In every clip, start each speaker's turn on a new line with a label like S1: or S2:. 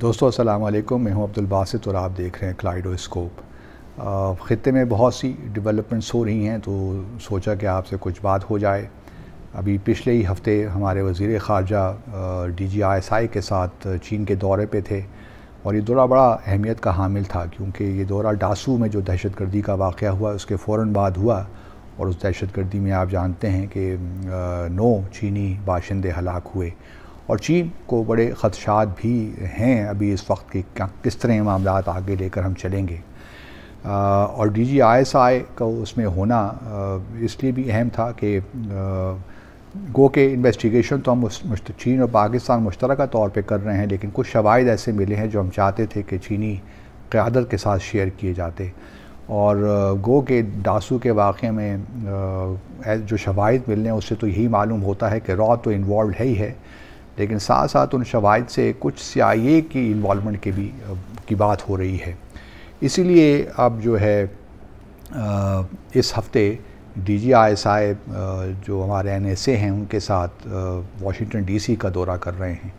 S1: दोस्तों अस्सलाम वालेकुम। मैं हूं अब्दुल बासित और आप देख रहे हैं कलाइडोस्कोप। ख़ित्ते में बहुत सी डेवलपमेंट्स हो रही हैं तो सोचा कि आपसे कुछ बात हो जाए। अभी पिछले ही हफ्ते हमारे वज़ीर ख़ारजा DGISI के साथ चीन के दौरे पे थे और ये दौरा बड़ा अहमियत का हामिल था क्योंकि ये दौरा डासू में जो दहशतगर्दी का वाक़या हुआ उसके फ़ौरन बाद हुआ और उस दहशतगर्दी में आप जानते हैं कि 9 चीनी बाशिंदे हलाक हुए और चीन को बड़े ख़दशात भी हैं अभी इस वक्त कि किस तरह मामला आगे लेकर हम चलेंगे। और DGISI का उसमें होना इसलिए भी अहम था कि गो के इन्वेस्टिगेशन तो हम चीन और पाकिस्तान मुश्तरका तौर पे कर रहे हैं, लेकिन कुछ शवाहिद ऐसे मिले हैं जो हम चाहते थे कि चीनी क़यादत के साथ शेयर किए जाते और गो के डासू के वाक़े में जो शवाहिद मिलने हैं उससे तो यही मालूम होता है कि रॉ तो इन्वॉल्व है ही है, लेकिन साथ साथ उन शवाहिद से कुछ CIA की इन्वॉल्वमेंट की बात हो रही है। इसीलिए अब जो है इस हफ़्ते DGISI जो हमारे NSA हैं उनके साथ वाशिंगटन DC का दौरा कर रहे हैं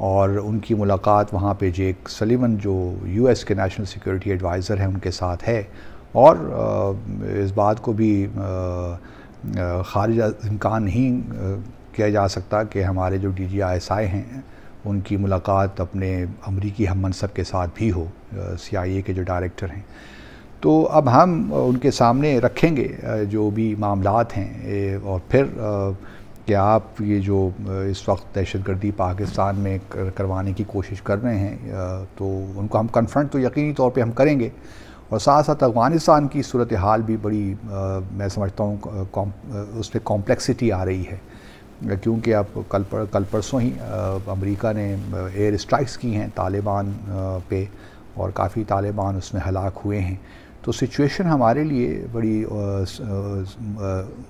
S1: और उनकी मुलाकात वहाँ पे जेक सलीवन जो US के नेशनल सिक्योरिटी एडवाइज़र हैं उनके साथ है और इस बात को भी खारिज इम्कान नहीं किया जा सकता कि हमारे जो DGISI हैं उनकी मुलाकात अपने अमरीकी हम मनसब के साथ भी हो, CIA के जो डायरेक्टर हैं। तो अब हम उनके सामने रखेंगे जो भी मामलात हैं और फिर कि आप ये जो इस वक्त दहशतगर्दी पाकिस्तान में करवाने की कोशिश कर रहे हैं तो उनको हम कन्फ्रंट तो यकीनी तौर पे हम करेंगे और साथ साथ अफ़गानिस्तान की सूरत हाल भी बड़ी मैं समझता हूँ उस पर कॉम्प्लेक्सिटी आ रही है क्योंकि अब कल परसों ही अमेरिका ने एयर स्ट्राइक्स की हैं तालिबान पे और काफ़ी तालिबान उसमें हलाक हुए हैं। तो सिचुएशन हमारे लिए बड़ी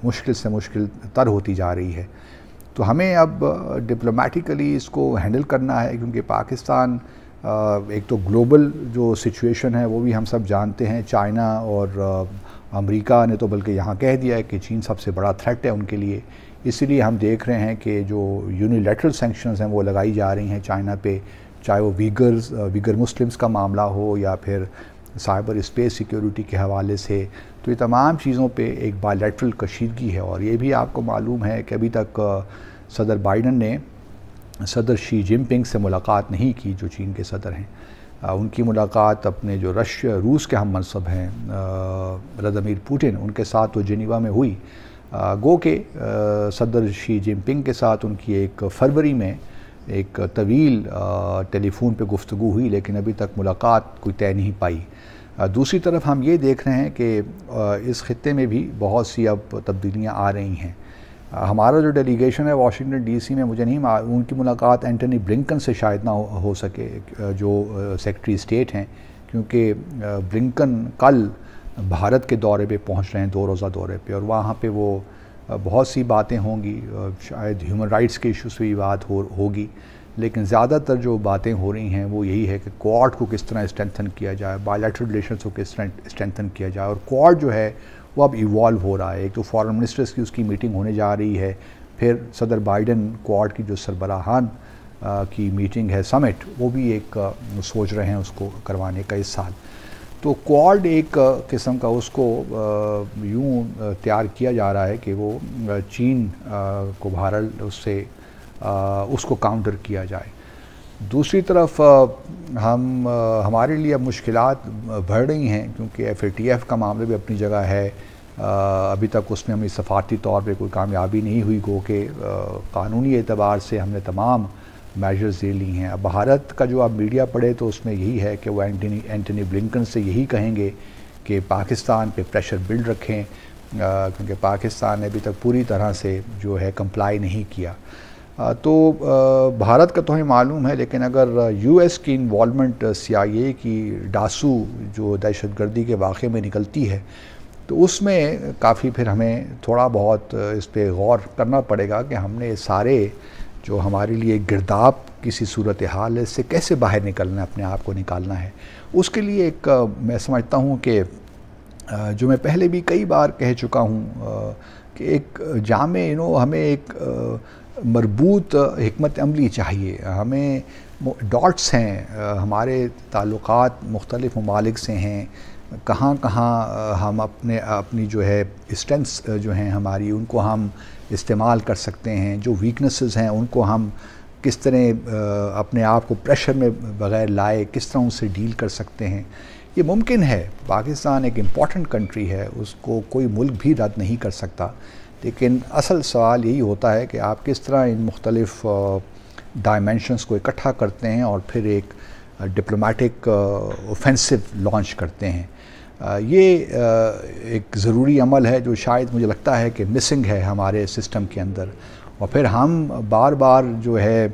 S1: मुश्किल से मुश्किल तर होती जा रही है। तो हमें अब डिप्लोमेटिकली इसको हैंडल करना है क्योंकि पाकिस्तान एक तो ग्लोबल जो सिचुएशन है वो भी हम सब जानते हैं। चाइना और अमेरिका ने तो बल्कि यहाँ कह दिया है कि चीन सबसे बड़ा थ्रेट है उनके लिए, इसीलिए हम देख रहे हैं कि जो यूनिलैटरल सैंक्शंस हैं वो लगाई जा रही हैं चाइना पे, चाहे वो वीगर मुस्लिम्स का मामला हो या फिर साइबर स्पेस सिक्योरिटी के हवाले से। तो ये तमाम चीज़ों पे एक बायलैटरल कशीदगी है और ये भी आपको मालूम है कि अभी तक सदर बाइडन ने सदर शी जिनपिंग से मुलाकात नहीं की जो चीन के सदर हैं। उनकी मुलाकात अपने जो रूस के हम मनसब हैं व्लादिमीर पुतिन उनके साथ तो जिनेवा में हुई। गो के सदर शी जिनपिंग के साथ उनकी एक फरवरी में एक तवील टेलीफोन पे गुफ्तगू हुई, लेकिन अभी तक मुलाकात कोई तय नहीं पाई। दूसरी तरफ हम ये देख रहे हैं कि इस खित्ते में भी बहुत सी अब तब्दीलियाँ आ रही हैं। हमारा जो डेलीगेशन है वाशिंगटन DC में, मुझे नहीं उनकी मुलाकात एंटनी ब्लिंकन से शायद ना हो सके जो सेक्रेटरी स्टेट हैं, क्योंकि ब्लिंकन कल भारत के दौरे पे पहुंच रहे हैं 2 रोज़ा दौरे पे और वहाँ पे वो बहुत सी बातें होंगी, शायद ह्यूमन राइट्स के इशूज़ पे भी बात होगी, लेकिन ज़्यादातर जो बातें हो रही हैं वो यही है कि क्वाड को किस तरह स्ट्रेंथन किया जाए, बायलैटरल रिलेशंस को किस तरह स्ट्रेंथन किया जाए। और क्वाड जो है वो अब इवॉल्व हो रहा है। एक तो फॉरेन मिनिस्टर्स की उसकी मीटिंग होने जा रही है, फिर सदर बाइडन क्वाड की जो सरबराहान की मीटिंग है समिट, वो भी एक सोच रहे हैं उसको करवाने का इस साल। तो क्वाड एक किस्म का उसको यूँ तैयार किया जा रहा है कि वो चीन को भारत उससे उसको काउंटर किया जाए। दूसरी तरफ हमारे लिए अब मुश्किलात बढ़ रही हैं क्योंकि FATF का मामला भी अपनी जगह है। अभी तक उसमें हमें सफारती तौर पे कोई कामयाबी नहीं हुई, गो के कानूनी एतबार से हमने तमाम मेजर्स ले ली हैं। अब भारत का जो आप मीडिया पढ़े तो उसमें यही है कि वो एंटनी ब्लिंकन से यही कहेंगे कि पाकिस्तान पे प्रेशर बिल्ड रखें क्योंकि पाकिस्तान ने अभी तक पूरी तरह से जो है कंप्लाई नहीं किया। तो भारत का तो हमें मालूम है, लेकिन अगर US की इन्वॉल्वमेंट CIA की डासू जो दहशतगर्दी के वाक़े में निकलती है तो उसमें काफ़ी फिर हमें थोड़ा बहुत इस पर गौर करना पड़ेगा कि हमने सारे जो हमारे लिए गिरदाब किसी सूरत हाल है इससे कैसे बाहर निकलना है, अपने आप को निकालना है। उसके लिए एक मैं समझता हूँ कि जो मैं पहले भी कई बार कह चुका हूँ कि एक जामे हमें एक मरबूत हिकमत अमली चाहिए। हमें डॉट्स हैं, हमारे ताल्लुकात मुख्तलिफ़ ममालिक से हैं, कहाँ कहाँ हम अपनी जो है स्ट्रेंथ्स जो हैं हमारी, उनको हम इस्तेमाल कर सकते हैं, जो वीकनेसेस हैं उनको हम किस तरह अपने आप को प्रेशर में बग़ैर लाए किस तरह उनसे डील कर सकते हैं, ये मुमकिन है। पाकिस्तान एक इम्पॉर्टेंट कंट्री है, उसको कोई मुल्क भी रद्द नहीं कर सकता, लेकिन असल सवाल यही होता है कि आप किस तरह इन मुख्तलिफ़ डायमेंशंस को इकट्ठा करते हैं और फिर एक डिप्लोमेटिक ऑफेंसिव लॉन्च करते हैं। ये एक ज़रूरी अमल है जो शायद मुझे लगता है कि मिसिंग है हमारे सिस्टम के अंदर। और फिर हम बार बार जो है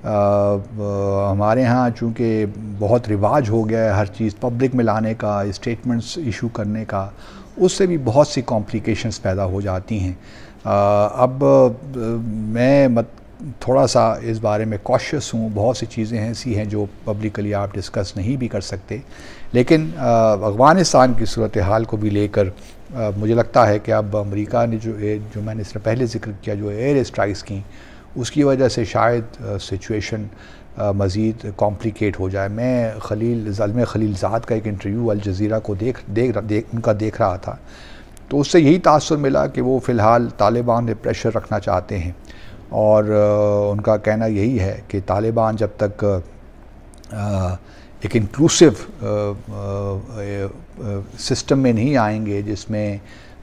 S1: हमारे यहाँ चूँकि बहुत रिवाज हो गया है हर चीज़ पब्लिक में लाने का, स्टेटमेंट्स इशू करने का, उससे भी बहुत सी कॉम्प्लिकेशंस पैदा हो जाती हैं। अब मैं थोड़ा सा इस बारे में कॉशियस हूँ। बहुत सी चीज़ें ऐसी हैं जो पब्लिकली आप डिस्कस नहीं भी कर सकते, लेकिन अफ़गानिस्तान की सूरत हाल को भी लेकर मुझे लगता है कि अब अमेरिका ने जो मैंने इससे पहले ज़िक्र किया, जो एयर स्ट्राइक्स की, उसकी वजह से शायद सिचुएशन मज़ीद कॉम्प्लिकेट हो जाए। मैं ज़ल्म खलीलज़ाद का एक इंटरव्यू अल जज़ीरा को उनका देख रहा था, तो उससे यही तासुर मिला कि वो फ़िलहाल तालिबान में प्रेशर रखना चाहते हैं, और उनका कहना यही है कि तालिबान जब तक एक इंक्लूसिव सिस्टम में नहीं आएंगे जिसमें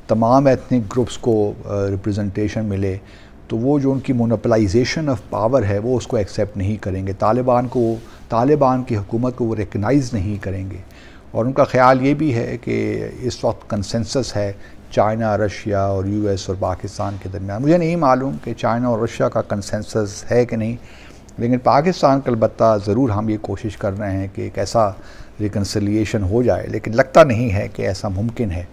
S1: तमाम एथनिक ग्रुप्स को रिप्रेजेंटेशन मिले, तो वो जो उनकी मोनोपलाइजेशन ऑफ पावर है वो उसको एक्सेप्ट नहीं करेंगे, तालिबान की हुकूमत को वो रिकग्नाइज़ नहीं करेंगे। और उनका ख़्याल ये भी है कि इस वक्त कंसेंसस है चाइना, रशिया और यूएस और पाकिस्तान के दरमियान। मुझे नहीं मालूम कि चाइना और रशिया का कंसेंसस है कि नहीं, लेकिन पाकिस्तान का अलबत्ता ज़रूर हम ये कोशिश कर रहे हैं कि एक ऐसा रिकन्सिलिएशन हो जाए, लेकिन लगता नहीं है कि ऐसा मुमकिन है,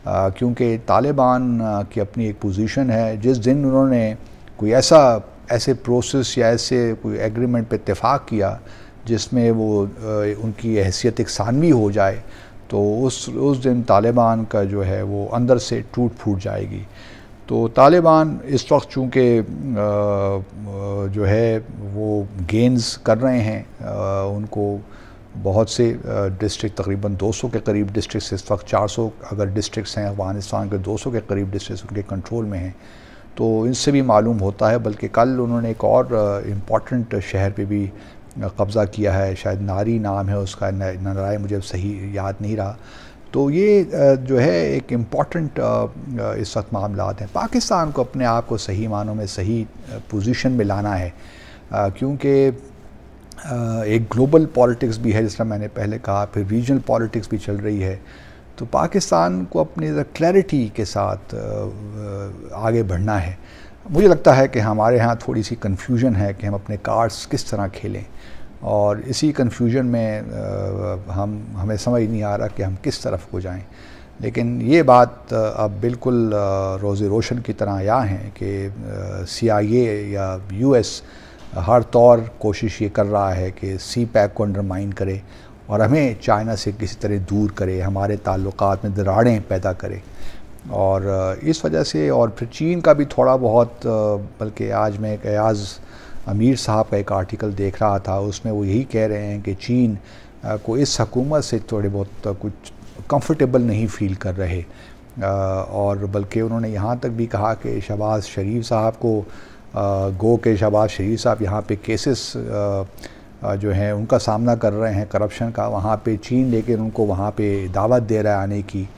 S1: क्योंकि तालिबान की अपनी एक पोजीशन है। जिस दिन उन्होंने कोई ऐसे प्रोसेस या ऐसे कोई एग्रीमेंट पे इत्तेफाक किया जिसमें वो उनकी हैसियत एकसानवी हो जाए, तो उस दिन तालिबान का जो है वो अंदर से टूट फूट जाएगी। तो तालिबान इस वक्त चूँकि जो है वो गेन्स कर रहे हैं, उनको बहुत से डिस्ट्रिक्ट, तकरीबन 200 के करीब डिस्ट्रिक्ट्स, इस वक्त 400 अगर डिस्ट्रिक्ट्स हैं अफ़गानिस्तान के, 200 के करीब डिस्ट्रिक्ट्स उनके कंट्रोल में हैं। तो इनसे भी मालूम होता है, बल्कि कल उन्होंने एक और इम्पॉर्टेंट शहर पे भी कब्ज़ा किया है, शायद नारी नाम है उसका, नाराय मुझे सही याद नहीं रहा। तो ये जो है एक इम्पॉर्टेंट इस वक्त मामलात हैं। पाकिस्तान को अपने आप को सही मानों में सही पोजीशन में लाना है, क्योंकि एक ग्लोबल पॉलिटिक्स भी है, जिस तरह मैंने पहले कहा, फिर रीजनल पॉलिटिक्स भी चल रही है। तो पाकिस्तान को अपनी क्लैरिटी के साथ आगे बढ़ना है। मुझे लगता है कि हमारे यहाँ थोड़ी सी कन्फ्यूजन है कि हम अपने कार्ड्स किस तरह खेलें, और इसी कन्फ्यूजन में हमें समझ नहीं आ रहा कि हम किस तरफ को जाएं। लेकिन ये बात अब बिल्कुल रोज़े रोशन की तरह आया है कि CIA या US हर तौर कोशिश ये कर रहा है कि CPEC को अंडरमाइन करे और हमें चाइना से किसी तरह दूर करे, हमारे ताल्लुकात में दरारें पैदा करे। और इस वजह से, और फिर चीन का भी थोड़ा बहुत, बल्कि आज मैं एक अयाज़ अमीर साहब का एक आर्टिकल देख रहा था, उसमें वो यही कह रहे हैं कि चीन को इस हुकूमत से थोड़े बहुत कुछ कंफर्टेबल नहीं फ़ील कर रहे, और बल्कि उन्होंने यहाँ तक भी कहा कि शहबाज शरीफ साहब को गो के शहबाज शरीफ साहब यहाँ पे केसेस जो हैं उनका सामना कर रहे हैं करप्शन का, वहाँ पे चीन लेकिन उनको वहाँ पे दावत दे रहा है आने की,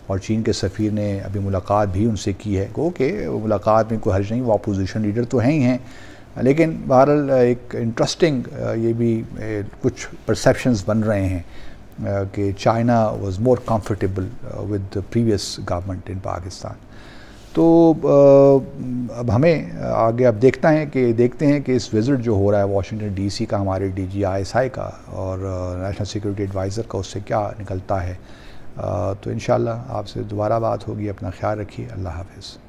S1: और चीन के सफ़ीर ने अभी मुलाकात भी उनसे की है। गो के मुलाकात में कोई हर्ज नहीं, वो अपोजिशन लीडर तो हैं ही हैं, लेकिन बहरहाल एक इंटरेस्टिंग ये भी कुछ परसेप्शंस बन रहे हैं कि China was more comfortable with the previous government in Pakistan. तो अब हमें आगे अब देखते हैं कि इस विज़िट जो हो रहा है वाशिंगटन DC का, हमारे DG ISI का और नेशनल सिक्योरिटी एडवाइज़र का, उससे क्या निकलता है। तो इंशाअल्लाह आपसे दोबारा बात होगी। अपना ख्याल रखिए। अल्लाह हाफ़िज़।